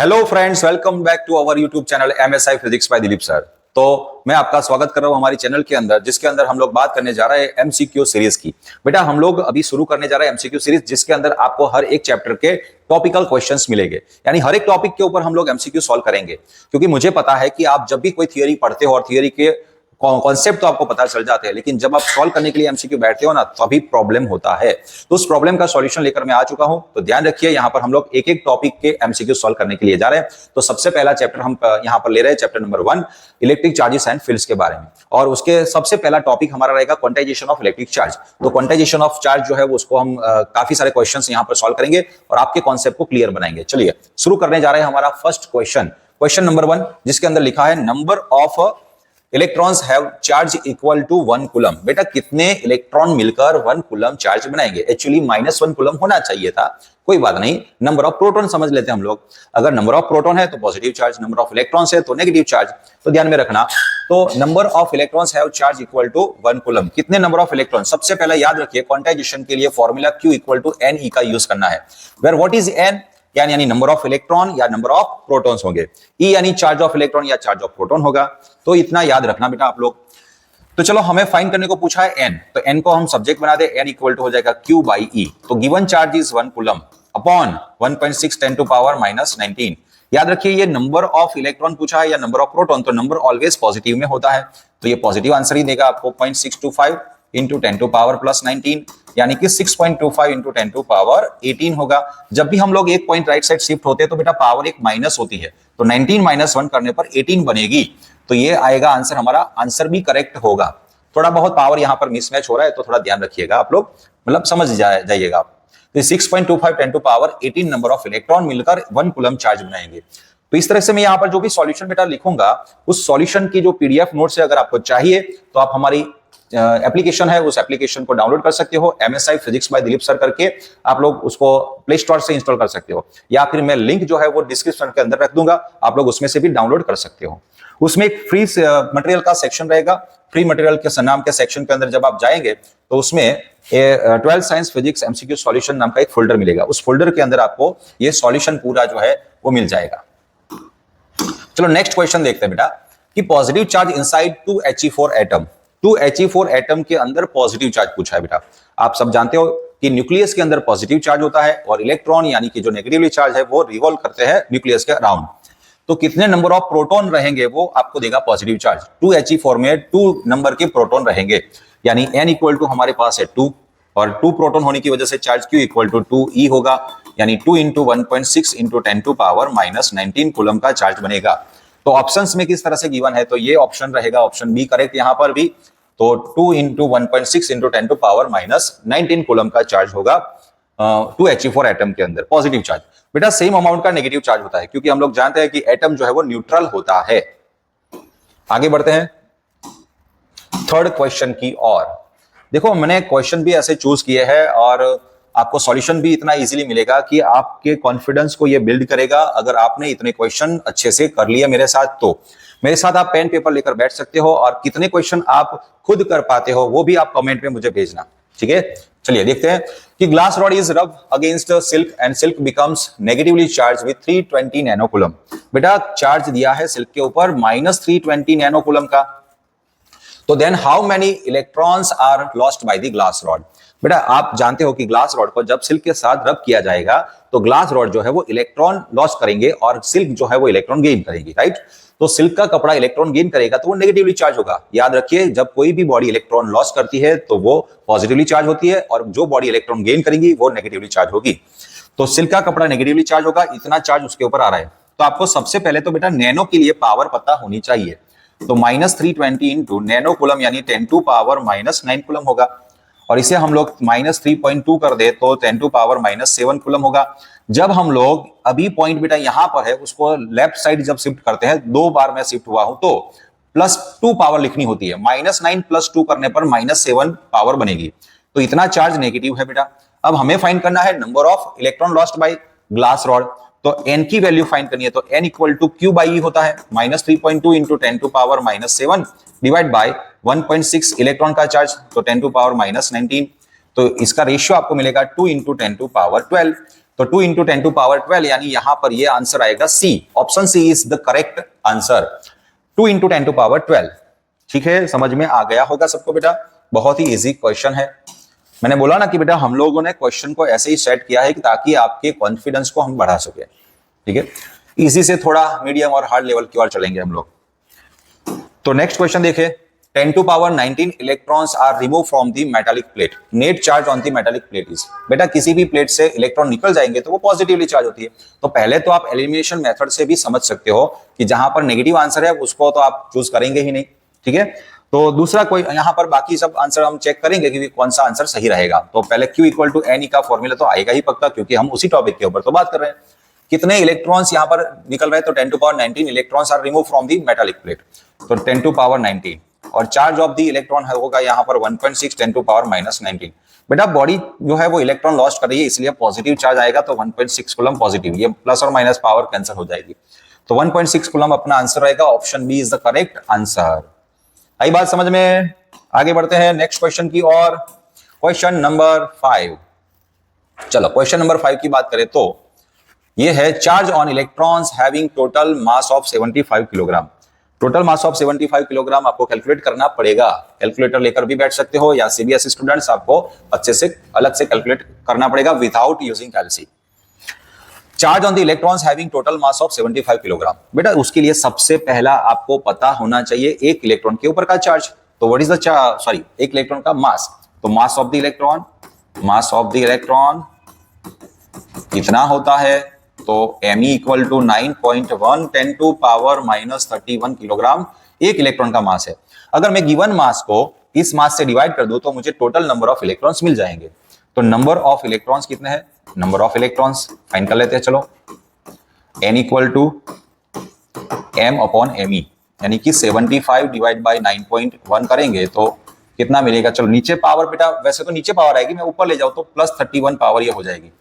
Hello friends, welcome back to our YouTube channel MSI physics by Dilip sir. तो मैं आपका स्वागत कर रहा हूं हमारी चैनल के अंदर, जिसके अंदर हम लोग बात करने जा रहे हैं एमसीक्यू सीरीज की। बेटा हम लोग अभी शुरू करने जा रहे हैं एमसीक्यू सीरीज, जिसके अंदर आपको हर एक चैप्टर के टॉपिकल क्वेश्चंस मिलेंगे। यानी हर एक टॉपिक के ऊपर हम लोग एमसीक्यू सॉल्व करेंगे, क्योंकि मुझे पता है कि आप जब भी कोई थियरी पढ़ते हो और थियरी के कॉन्सेप्ट तो आपको पता चल जाते हैं, लेकिन जब आप सॉल्व करने के लिए एमसीक्यू बैठते हो ना, तभी प्रॉब्लम होता है। तो उस प्रॉब्लम का सॉल्यूशन लेकर मैं आ चुका हूं। तो ध्यान रखिए, यहां पर हम लोग एक एक टॉपिक के एमसीक्यू सॉल्व करने के लिए जा रहे हैं। तो सबसे पहला चैप्टर हम यहां पर ले रहे हैं, chapter number 1, electric charges and fields के बारे में। और उसके सबसे पहला टॉपिक हमारा रहेगा क्वांटाइजेशन ऑफ इलेक्ट्रिक चार्ज। तो क्वांटाइजेशन ऑफ चार्ज जो है वो उसको हम काफी सारे क्वेश्चंस यहां पर सॉल्व करेंगे और आपके कॉन्सेप्ट को क्लियर बनाएंगे। चलिए शुरू करने जा रहे हैं हमारा फर्स्ट क्वेश्चन नंबर 1, जिसके अंदर लिखा है number of electrons have charge equal to 1 coulomb. बेटा कितने इलेक्ट्रॉन मिलकर 1 कूलम चार्ज बनाएंगे? एक्चुअली -1 कूलम होना चाहिए था, कोई बात नहीं। नंबर ऑफ प्रोटॉन समझ लेते हैं हम लोग। अगर नंबर ऑफ प्रोटॉन है तो positive charge, number of electrons है तो नेगेटिव चार्ज। तो ध्यान में रखना। तो number of electrons have charge equal to 1 coulomb. कितने नंबर ऑफ इलेक्ट्रॉन? सबसे पहले याद रखिए, क्वांटाइजेशन के लिए formula Q equal to NE का यूज करना है। Where what is N? यानी नंबर ऑफ इलेक्ट्रॉन या नंबर ऑफ प्रोटॉन्स होंगे। E यानी चार्ज ऑफ इलेक्ट्रॉन या चार्ज ऑफ प्रोटॉन होगा। तो इतना याद रखना बेटा आप लोग। तो चलो, हमें फाइंड करने को पूछा है n, तो n को हम सब्जेक्ट बना दे। n इक्वल टू हो जाएगा Q बाई E। तो given charge is 1 coulomb upon 1.6 10 to power -19। याद रखिए, ये नंबर ऑफ इलेक्ट्रॉन पूछा है या नंबर ऑफ प्रोटॉन, तो नंबर ऑलवेज पॉजिटिव में होता है, तो ये पॉजिटिव आंसर ही देगा आपको। 0.625 इंटू 10 टू पावर +19, यानी कि 6.25 इंटू 10 टू पावर 18 होगा। जब भी हम लोग एक पॉइंट राइट साइड शिफ्ट होते हैं तो बेटा पावर एक माइनस होती है, तो 19 - 1 करने पर 18 बनेगी। तो ये आएगा आंसर, हमारा आंसर भी करेक्ट होगा। थोड़ा बहुत पावर यहां पर मिसमैच हो रहा है, तो थोड़ा ध्यान रखिएगा आप लोग, मतलब समझ जाइएगा आप। तो 6.25 10 to power 18 number of electron मिलकर 1 कूलम चार्ज बनाएंगे। तो इस तरह से मैं यहाँ पर जो भी सॉल्यूशन बेटा लिखूंगा, उस सॉल्यूशन की जो पीडीएफ नोट से अगर आपको चाहिए तो आप हमारी एप्लीकेशन है, उस एप्लीकेशन को डाउनलोड कर सकते हो। MSI physics by Dilip sir करके आप लोग उसको प्ले स्टोर से इंस्टॉल कर सकते हो, या फिर मैं लिंक जो है वो डिस्क्रिप्शन के अंदर रख दूंगा, आप लोग उसमें से भी डाउनलोड कर सकते हो। उसमें एक फ्री मटेरियल का सेक्शन रहेगा। फ्री मटेरियल के नाम के सेक्शन के अंदर जब आप जाएंगे तो उसमें 12 साइंस फिजिक्स एमसीक्यू सॉल्यूशन नाम का एक फोल्डर मिलेगा। उस फोल्डर के अंदर आपको ये सॉल्यूशन पूरा जो है वो मिल जाएगा। चलो नेक्स्ट क्वेश्चन देखते हैं बेटा, कि positive charge inside 2He4 atom. 2He4 atom के अंदर पॉजिटिव चार्ज पूछा है बेटा। आप सब जानते हो कि न्यूक्लियस के अंदर पॉजिटिव चार्ज होता है और इलेक्ट्रॉन यानी कि जो नेगेटिवली चार्ज है वो रिवॉल्व करते हैं न्यूक्लियस के अराउंड। तो कितने नंबर ऑफ प्रोटॉन रहेंगे वो आपको देगा पॉजिटिव चार्ज। 2He4 में 2 नंबर के प्रोटॉन रहेंगे, यानी n इक्वल टू हमारे पास है 2, और 2 प्रोटॉन होने की वजह से charge Q equal to 2E होगा, यानी 2 into 1.6 into 10 to power -19 coulomb का चार्ज बनेगा। तो ऑप्शंस में किस तरह से गिवन है, तो ये ऑप्शन रहेगा ऑप्शन बी करेक्ट यहां पर भी। तो 2 into 1.6 into 10 to power -19 coulomb का चार्ज होगा 2He4 एटम के अंदर पॉजिटिव चार्ज। बेटा सेम अमाउंट का नेगेटिव चार्ज होता है, क्योंकि हम लोग जानते हैं कि एटम जो है वो न्यूट्रल होता है। आगे बढ़ते हैं थर्ड क्वेश्चन की ओर। देखो मैंने क्वेश्चन भी ऐसे चूज किए हैं और आपको सॉल्यूशन भी इतना इजीली मिलेगा कि आपके कॉन्फिडेंस को ये बिल्ड करेगा। अगर आपने इतने क्वेश्चन अच्छे से कर लिया मेरे साथ, तो मेरे साथ आप पेन पेपर लेकर बैठ सकते हो, और कितने क्वेश्चन आप खुद कर पाते हो वो भी आप कमेंट में मुझे भेजना, ठीक है। चलिए देखते हैं कि ग्लास रॉड इज रब against silk and silk becomes negatively charge with 320 nano coulomb. बेटा चार्ज दिया है सिल्क के ऊपर -320 नैनो कूलम का। तो then how many electrons are lost by the glass rod. बेटा आप जानते हो कि ग्लास रॉड को जब सिल्क के साथ रब किया जाएगा तो ग्लास रॉड जो है वो इलेक्ट्रॉन लॉस करेंगे और सिल्क जो है वो इलेक्ट्रॉन गेन करेगी, राइट। तो सिल्क का कपड़ा इलेक्ट्रॉन गेन करेगा तो वो नेगेटिवली चार्ज होगा। याद रखिए, जब कोई भी बॉडी इलेक्ट्रॉन लॉस करती है तो वो पॉजिटिवली चार्ज होती है, और जो बॉडी इलेक्ट्रॉन गेन करेगी वो नेगेटिवली चार्ज होगी। तो सिल्क का कपड़ा नेगेटिवली चार्ज होगा, इतना चार्ज उसके ऊपर आ रहा है। तो आपको सबसे पहले तो बेटा नैनो के लिए पावर पता होनी चाहिए। तो -320 इंटू नैनो कूलम यानी 10 टू पावर -9 कूलम होगा, और इसे हम लोग -3.2 कर दे तो 10 टू पावर -7 कूलम होगा। जब हम लोग अभी पॉइंट बेटा यहां पर है उसको लेफ्ट साइड जब शिफ्ट करते हैं, 2 बार मैं शिफ्ट हुआ हूं, तो +2 पावर लिखनी होती है। -9 + 2 करने पर -7 पावर बनेगी। तो इतना चार्ज नेगेटिव है बेटा। अब हमें फाइंड करना है number of electron lost by glass rod. तो n की वैल्यू फाइंड करनी है, तो n equal to Q by E होता है। -3.2 into 10 to power -7 divide by 1.6 electron का चार्ज, तो 10 टू पावर -19। तो इसका रेशियो आपको मिलेगा 2 इंटू 10 टू पावर 12। तो 2 इंटू 10 टू पावर 12, यानी यहां पर ये आंसर आएगा C, option C is the correct answer, 2 into 10 to power 12। ठीक है, समझ में आ गया होगा सबको बेटा, बहुत ही इजी क्वेश्चन है। मैंने बोला ना कि बेटा हम लोगों ने क्वेश्चन को ऐसे ही सेट किया है कि ताकि आपके कॉन्फिडेंस को हम बढ़ा सके। ठीक है, इजी से थोड़ा मीडियम और हार्ड लेवल की ओर चलेंगे हम लोग। तो नेक्स्ट क्वेश्चन देखे, 10 to power 19 electrons are remove from the metallic plate, net charge on the metallic plate is. बेटा किसी भी प्लेट से इलेक्ट्रॉन निकल जाएंगे तो वो पॉजिटिवली चार्ज होती है। तो पहले तो आप एलिमिनेशन मेथड से भी समझ सकते हो कि जहां पर नेगेटिव आंसर है उसको तो आप चूज करेंगे ही नहीं। ठीक है, तो दूसरा कोई यहाँ पर बाकी सब आंसर हम चेक करेंगे कि कौन सा आंसर सही रहेगा। तो पहले Q इक्वल टू एन का फॉर्मूला तो आएगा ही पक्का, क्योंकि हम उसी टॉपिक के ऊपर तो बात कर रहे हैं। कितने इलेक्ट्रॉन्स यहाँ पर निकल रहे हैं, तो 10 to power 19 electrons are remove from the metallic plate, तो 10 टू पावर 19। और चार्ज ऑफ दी इलेक्ट्रॉन होगा यहाँ पर 1.6 10 टू पावर -19। बेटा बॉडी जो है वो इलेक्ट्रॉन लॉस्ट कर रही है, इसलिए पॉजिटिव चार्ज आएगा, तो 1.6 कूलम पॉजिटिव, ये प्लस और माइनस पावर कैंसिल हो जाएगी, तो 1.6 कूलम अपना आंसर रहेगा, option B is the correct answer. आई बात समझ में? आगे बढ़ते हैं नेक्स्ट क्वेश्चन की और, क्वेश्चन नंबर 5। चलो क्वेश्चन नंबर 5 की बात करें तो ये है, charge on electrons having total mass of 75 kilogram. Total mass of 75 kilogram आपको कैलकुलेट करना पड़ेगा, कैलकुलेटर लेकर भी बैठ सकते हो, या सीबीएसई स्टूडेंट्स आपको अच्छे से अलग से कैलकुलेट करना पड़ेगा without using calci. Charge on the electrons having total mass of 75 kilogram. बेटा उसके लिए सबसे पहला आपको पता होना चाहिए एक इलेक्ट्रॉन के ऊपर का चार्ज, तो व्हाट इज द सॉरी एक इलेक्ट्रॉन का मास, तो mass of the electron, mass of the electron कितना होता है, तो Me equal to 9.1 10 to power -31 kilogram एक इलेक्ट्रॉन का मास है। अगर मैं गिवन मास को इस मास से डिवाइड कर दूं तो मुझे टोटल नंबर ऑफ इलेक्ट्रॉन्स मिल जाएंगे। तो नंबर ऑफ इलेक्ट्रॉन्स कितने हैं, नंबर ऑफ इलेक्ट्रॉन्स फाइंड कर लेते हैं। चलो N equal to M upon Me, यानी कि 75 डिवाइड बाई 9.1 करेंगे तो कितना मिलेगा। चलो नीचे पावर, बेटा वैसे तो नीचे पावर आएगी, मैं ऊपर ले जाऊं तो +31 पावर ये हो जाएगी।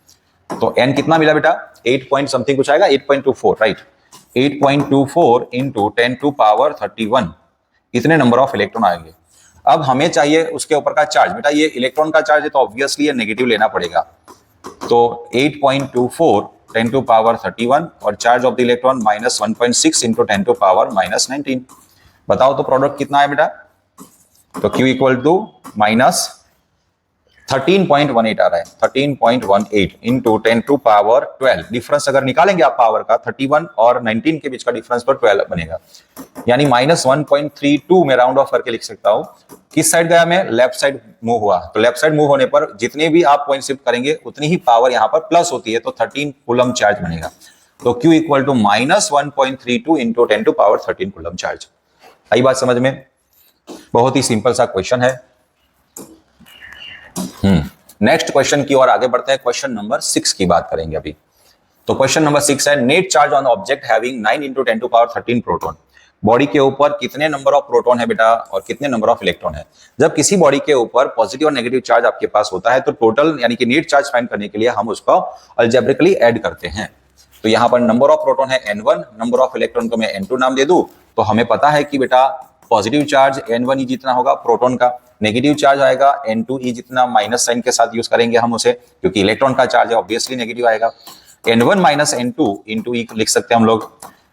तो n कितना मिला बेटा, 8 पॉइंट समथिंग कुछ आएगा, 8.24 राइट, 8.24 इंटू 10 टू पावर 31, इतने नंबर ऑफ इलेक्ट्रॉन आएंगे। अब हमें चाहिए उसके ऊपर का चार्ज, बेटा ये इलेक्ट्रॉन का चार्ज है तो ऑब्वियसली ये नेगेटिव लेना पड़ेगा, तो 8.24 10 टू पावर 31 और charge of the electron -1.6 into 10 to power -19। बताओ तो प्रोडक्ट कितना है बेटा, तो Q इक्वल टू -13.18 आ रहा है, 13.18 इंटू 10 टू पावर 12। डिफरेंस अगर निकालेंगे आप पावर का, 31 और 19 के बीच का डिफरेंस पर 12 बनेगा, यानी -1.32 में राउंड ऑफ करके लिख सकता हूं। किस साइड गया, मैं लेफ्ट साइड मूव हुआ, तो लेफ्ट साइड मूव होने पर जितने भी आप पॉइंट शिफ्ट करेंगे उतनी ही पावर यहां पर प्लस होती है, तो 13 कूलम चार्ज बनेगा। तो Q equal to -1.32 into 10 to power 13 coulomb charge. आई बात समझ में? बहुत ही सिंपल सा क्वेश्चन है। नेक्स्ट क्वेश्चन की ओर आगे बढ़ते हैं, क्वेश्चन नंबर 6 की बात करेंगे अभी। तो क्वेश्चन नंबर 6 है, net charge on object having 9 into 10 to power 13 proton. Body के ऊपर कितने नंबर ऑफ प्रोटॉन है बेटा और कितने नंबर ऑफ इलेक्ट्रॉन है। जब किसी बॉडी के ऊपर पॉजिटिव और नेगेटिव चार्ज आपके पास होता है तो टोटल यानी कि नेट चार्ज फाइंड करने के लिए हम उसको अलजेब्रिकली ऐड करते हैं। तो यहाँ पर नंबर ऑफ प्रोटॉन है N1, नंबर ऑफ इलेक्ट्रॉन को मैं N2 नाम दे दूं, तो हमें पता है कि बेटा पॉजिटिव चार्ज N1 जितना होगा प्रोटॉन का, नेगेटिव चार्ज आएगा N2 जितना, माइनस साइन के साथ यूज करेंगे हम उसे, क्योंकि इलेक्ट्रॉन का चार्ज है ऑब्वियसली नेगेटिव आएगा। N1 minus N2 into E लिख सकते हैं हम लोग।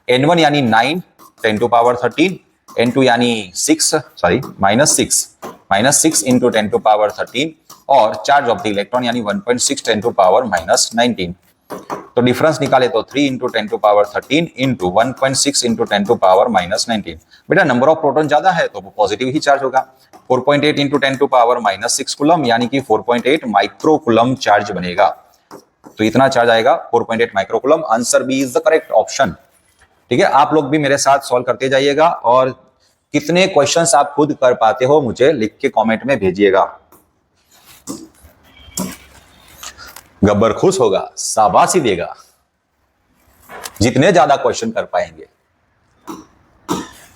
N1 यानी 9 10 टू पावर 13, N2 यानी -6 इंटू 10 टू पावर 13 और चार्ज ऑफ द इलेक्ट्रॉन यानी 1.6 10 टू पावर -19। तो डिफरेंस निकाले तो 3 into 10 to power 13 into 1.6 into 10 to power -19। बेटा नंबर ऑफ प्रोटॉन ज्यादा है तो वो पॉजिटिव ही चार्ज होगा। 4.8 इंटू 10 टू पावर -6 कूलम यानी कि 4.8 माइक्रो कूलम चार्ज बनेगा। तो इतना चार्ज आएगा 4.8 micro coulomb. Answer B is the correct option. ठीक है, आप लोग भी मेरे साथ सॉल्व करते जाइएगा और कितने क्वेश्चंस आप खुद कर पाते हो मुझे लिख के कमेंट में भेजिएगा। गब्बर खुश होगा, शाबाशी देगा जितने ज्यादा क्वेश्चन कर पाएंगे।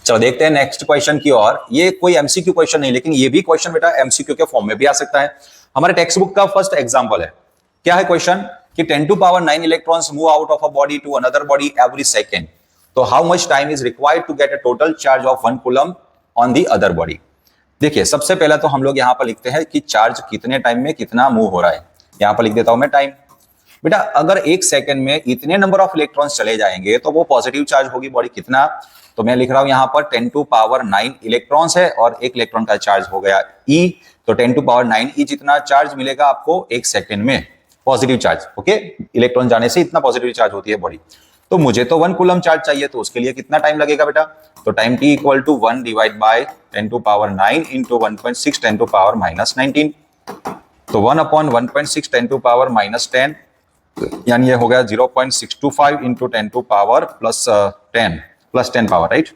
चलो देखते हैं नेक्स्ट क्वेश्चन की ओर। ये कोई एमसीक्यू क्वेश्चन नहीं, लेकिन ये भी क्वेश्चन बेटा एमसीक्यू के फॉर्म में भी आ सकता है। हमारे टेक्स्ट बुक का फर्स्ट एग्जांपल है। क्या है क्वेश्चन कि 10 to power 9 electrons move out of a body to another body every second, तो how much time is required to get a total charge of 1 coulomb on the other body. देखिए सबसे पहला तो हम लोग यहां पर लिखते हैं कि चार्ज कितने टाइम में कितना मूव हो रहा है। यहां पर लिख देता हूं मैं टाइम। बेटा अगर एक सेकंड में इतने नंबर ऑफ इलेक्ट्रॉन्स चले जाएंगे तो वो पॉजिटिव चार्ज होगी बॉडी कितना, तो मैं लिख रहा हूं यहां पर 10⁻⁹ इलेक्ट्रॉन्स है और एक इलेक्ट्रॉन का चार्ज हो गया E, तो 10⁻⁹ E जितना चार्ज मिलेगा आपको एक सेकंड में पॉजिटिव चार्ज। ओके, इलेक्ट्रॉन जाने से इतना पॉजिटिव चार्ज होती है बॉडी। तो मुझे तो 1 कूलम चार्ज चाहिए, तो उसके लिए कितना टाइम लगेगा बेटा, तो time t equal to 1 divide by 10⁻⁹ into 1.6 10⁻⁻19, तो 1/1.6 10⁻⁻10 यानी ये हो गया 0.625 इंटू 10⁻+10 प्लस 10 पावर, राइट,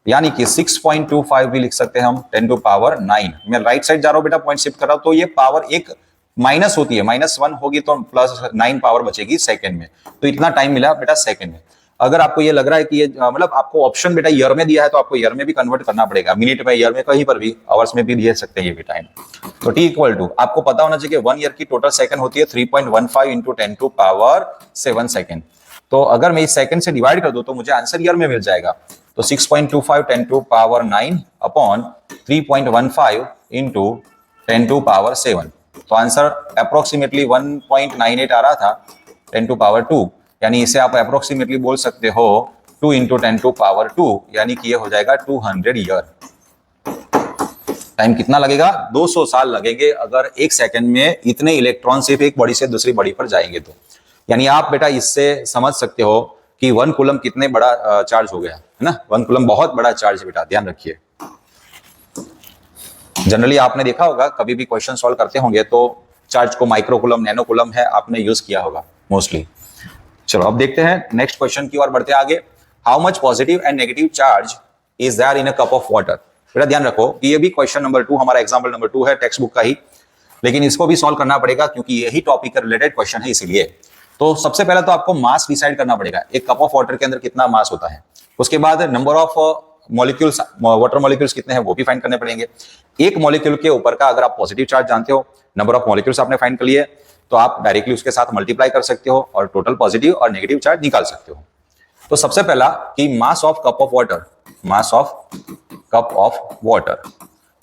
यानी कि 6.25 भी लिख सकते हैं हम 10⁻⁹। मैं राइट साइड जा रहा हूं बेटा, पॉइंट शिफ्ट कर रहा हूं, तो ये पावर एक माइनस होती है, -1 होगी तो +9 पावर बचेगी सेकंड में, तो इतना टाइम मिला बेटा सेकंड में। अगर आपको ये लग रहा है कि ये मतलब आपको ऑप्शन बेटा ईयर में दिया है तो आपको ईयर में भी कन्वर्ट करना पड़ेगा, मिनट में, ईयर में, कहीं पर भी, आवर्स में भी दे सकते हैं ये भी टाइम। तो t इक्वल टू आपको पता होना चाहिए 1 ईयर की टोटल सेकंड होती है 3.15 इंटू 10⁻7 सेकंड। तो अगर मैं इस सेकंड से डिवाइड कर दूं तो मुझे आंसर ईयर में मिल जाएगा, तो 6.25 10⁻9 अपॉन 3.15 इंटू 10⁻7, तो आंसर अप्रोक्सीमेटली 1.98 आ रहा था 10⁻2, यानी इसे आप अप्रोक्सीमेटली बोल सकते हो 2 इंटू 10⁻2, यानी कि ये हो जाएगा 200 ईयर। टाइम कितना लगेगा, 200 साल लगेंगे अगर एक सेकंड में इतने इलेक्ट्रॉन सिर्फ एक बॉडी से दूसरी बॉडी पर जाएंगे तो। यानी आप बेटा इससे समझ सकते हो कि 1 कूलम कितने बड़ा चार्ज हो गया है ना, 1 कूलम बहुत बड़ा चार्ज है बेटा, ध्यान रखिए। जनरली आपने देखा होगा कभी भी क्वेश्चन सॉल्व करते होंगे तो चार्ज को माइक्रो कूलम, नैनो कूलम है आपने यूज किया होगा मोस्टली। चलो अब देखते हैं नेक्स्ट क्वेश्चन की ओर बढ़ते हैं आगे। How much positive and negative charge is there in a cup of water. बेटा ध्यान रखो कि ये भी क्वेश्चन नंबर 2 हमारा एग्जाम्पल नंबर 2 है टेक्स्ट बुक का ही, लेकिन इसको भी सॉल्व करना पड़ेगा क्योंकि यही टॉपिक का रिलेटेड क्वेश्चन है इसीलिए। तो सबसे पहले तो आपको मास डिसाइड करना पड़ेगा, एक कप ऑफ वाटर के अंदर कितना मास होता है, उसके बाद number of molecules, water molecules कितने हैं वो भी फाइंड करने पड़ेंगे। एक मॉलिक्यूल के ऊपर का अगर आप पॉजिटिव चार्ज जानते हो, नंबर ऑफ मॉलिक्यूल्स आपने फाइंड कर लिए, तो आप डायरेक्टली उसके साथ मल्टीप्लाई कर सकते हो और टोटल पॉजिटिव और नेगेटिव चार्ज निकाल सकते हो। तो सबसे पहला कि मास of cup of water, mass of cup of water,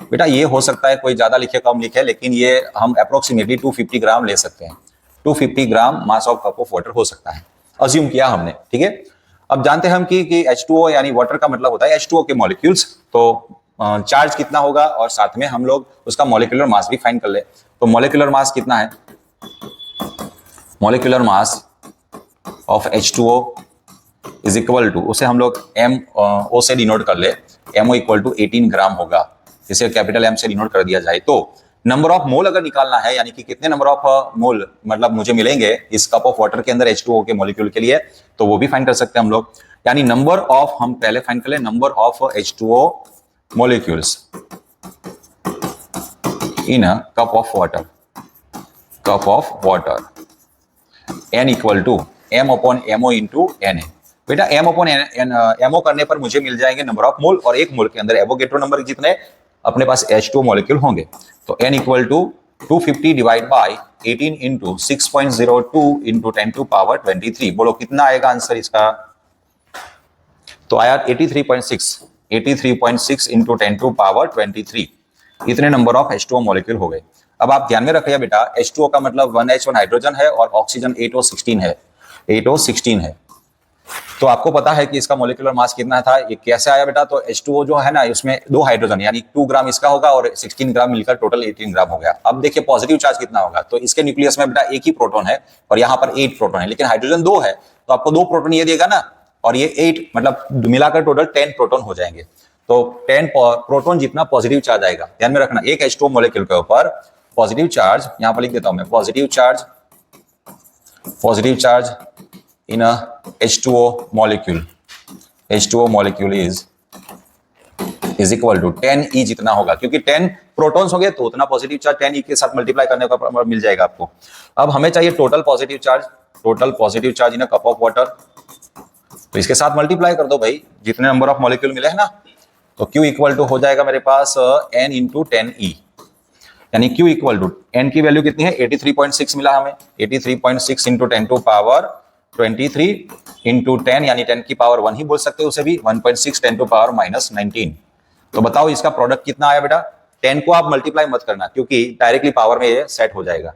बेटा ये हो सकता है कोई ज्यादा लिखे कम लिखे, लेकिन ये हम अप्रोक्सीमेटली 250 ग्राम ले सकते हैं। 250 gram mass of cup of water हो सकता है, अज्यूम किया हमने, ठीक है। अब जानते हैं हम कि H2O यानी वाटर का मतलब होता है H2O के मॉलिक्यूल्स, तो चार्ज कितना होगा और साथ में हम लोग उसका मॉलिक्यूलर मास भी फाइंड कर ले। तो मॉलिक्यूलर मास कितना है, molecular mass of H2O is equal to, उसे हम लोग MO से डिनोट कर ले, MO इक्वल टू 18 ग्राम होगा, इसे कैपिटल M से डिनोट कर दिया जाए। तो नंबर ऑफ मोल अगर निकालना है, यानी कि कितने नंबर ऑफ मोल मतलब मुझे मिलेंगे इस कप ऑफ वाटर के अंदर H2O के मॉलिक्यूल के लिए, तो वो भी फाइंड कर सकते हैं हम लोग। यानी नंबर ऑफ, हम पहले फाइंड कर ले number of H2O molecules in a cup of water, cup of water, N equal to M upon MO into Na। बेटा M अपॉन MO करने पर मुझे मिल जाएंगे नंबर ऑफ मोल, और एक मोल के अंदर एवोगैड्रो नंबर जितने अपने पास H2O मॉलिक्यूल होंगे, तो N equal to 250 divide by 18 into 6.02 into 10⁻23। बोलो कितना आएगा आंसर इसका, तो आया 83.6 इंटू 10⁻23, इतने नंबर ऑफ H2O मॉलिक्यूल हो गए। अब आप ध्यान में रखिए बेटा, H2O का मतलब 1H1 हाइड्रोजन है और ऑक्सीजन 8O16 है, 8O16 है। तो आपको पता है कि इसका मॉलिक्यूलर मास कितना था, ये कैसे आया बेटा, तो H2O जो है ना इसमें 2 हाइड्रोजन यानी 2 ग्राम इसका होगा और 16 ग्राम मिलकर टोटल 18 ग्राम हो गया। अब देखिए पॉजिटिव चार्ज कितना होगा, तो इसके न्यूक्लियस में बेटा एक ही प्रोटॉन है और यहाँ पर 8 प्रोटॉन है, लेकिन हाइड्रोजन 2 है तो आपको 2 प्रोटॉन ये देगा ना, और ये 8 मतलब मिलाकर टोटल 10 प्रोटॉन हो जाएंगे। तो 10 प्रोटॉन जितना पॉजिटिव चार्ज आएगा, ध्यान में रखना, एक H2O मॉलिक्यूल के ऊपर पॉजिटिव चार्ज, यहां पर लिख देता हूं मैं, positive charge in a H2O molecule, H2O molecule is equal to 10E जितना होगा, क्योंकि 10 प्रोटॉन्स हो गए तो उतना पॉजिटिव चार्ज 10E के साथ मल्टीप्लाई करने का मिल जाएगा आपको। अब हमें चाहिए total positive charge in a cup of water, तो इसके साथ मल्टीप्लाई कर दो भाई, जितने नंबर ऑफ मॉलिक्यूल मिले हैं ना, तो Q इक्वल टू हो जाएगा मेरे पास N इंटू 10E, यानी Q इक्वल टू N की वैल्यू कितनी है 83.6 मिला हमें, 83.6 इंटू 10⁻23 इंटू 10 यानी 10 की पावर 1 ही बोल सकते हो उसे भी, 1.6 10⁻−19। तो बताओ इसका प्रोडक्ट कितना आया बेटा, 10 को आप मल्टीप्लाई मत करना क्योंकि डायरेक्टली पावर में ये सेट हो जाएगा।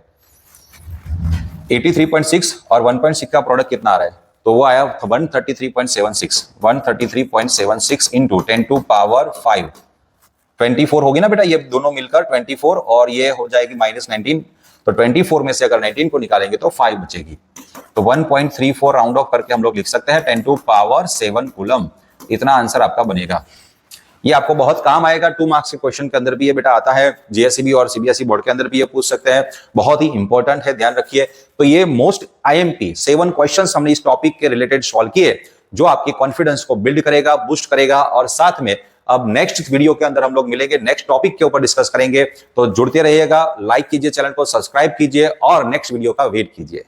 83.6 और 1.6 का प्रोडक्ट कितना आ रहा है, तो वो आया 133.76 133.76 इंटू 10 टू पावर 5 24 होगी ना बेटा, ये दोनों मिलकर 24 और ये हो जाएगी -19, तो 24 में से अगर 19 को निकालेंगे तो 5 बचेगी, तो 1.34 राउंड ऑफ करके हम लोग लिख सकते हैं 10 टू पावर 7 कूलम। इतना आंसर आपका बनेगा। ये आपको बहुत काम आएगा, 2 मार्क्स के क्वेश्चन के अंदर भी ये बेटा आता है, जीएससीबी और सीबीएसई बोर्ड के अंदर भी ये पूछ सकते हैं, बहुत ही इंपॉर्टेंट है, ध्यान रखिए। तो ये मोस्ट आईएमपी 7 क्वेश्चंस हमने इस टॉपिक के रिलेटेड सॉल्व किए, जो आपके कॉन्फिडेंस को बिल्ड करेगा, बूस्ट करेगा, और साथ में अब नेक्स्ट वीडियो के अंदर हम लोग मिलेंगे, नेक्स्ट टॉपिक के ऊपर डिस्कस करेंगे। तो जुड़ते रहिएगा, लाइक कीजिए, चैनल को सब्सक्राइब कीजिए और नेक्स्ट वीडियो का वेट कीजिए।